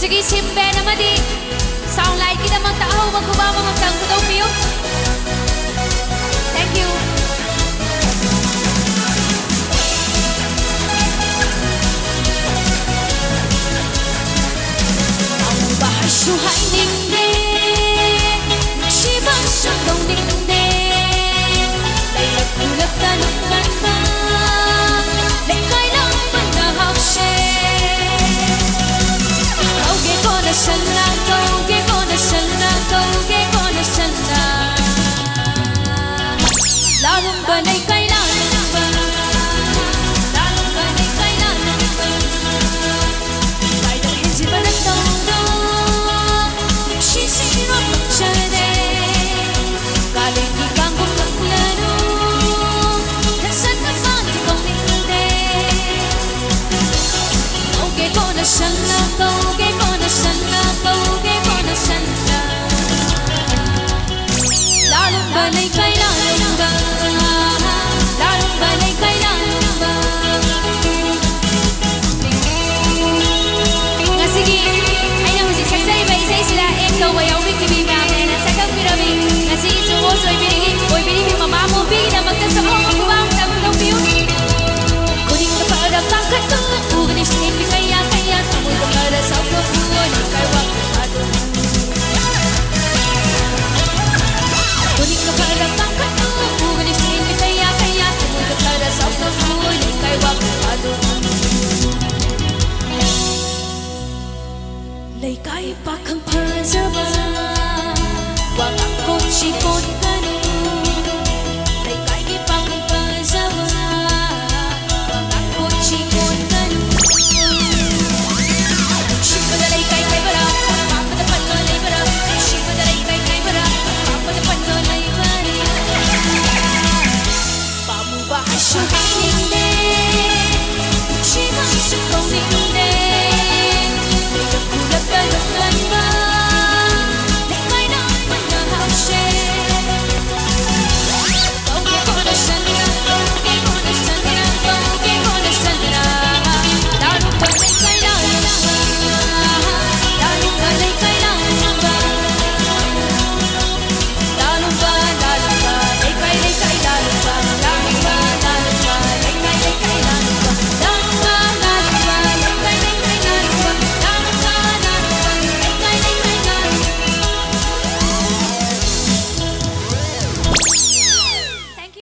Sige, simpe naman di soundlight kita magtaaw, magkubawa, magtangkudaw piyo. Thank you. Ang bahasyohay ningning nagsibang siyang ningning layag-ulag na naman na lekay lang panahapsye kauge ko na sana, kauge ko na sana, kauge ko na sana lalong banay kailangan ba, lalong banay kailangan ba kahit ang hindi ba nagtawag nagsisirap ang siyade galing ikang kumaklaro nasan na bang ikong hindi kauge ko na sana, kauge ko na sana, kauge ko na sana lalong banay kailangan ba, lalong banay kailangan ba nga sige ay na musik saksay ba isay sila ikaw ay awik ibibigay na sa kang pirami nga sige sumuso ay binigay oy binigay mamamubig na magkasako magkuwang tagulong piyo kuning ka para pangkat ko uganis hindi kaya tamoy ko para sa pagbuo ng karwang kumado kuning ka para pangkat ko uganis hindi kaya tamoy ko para sa pagbuo ng karwang kumado Lay kay pa kang parzaba wag ako chiko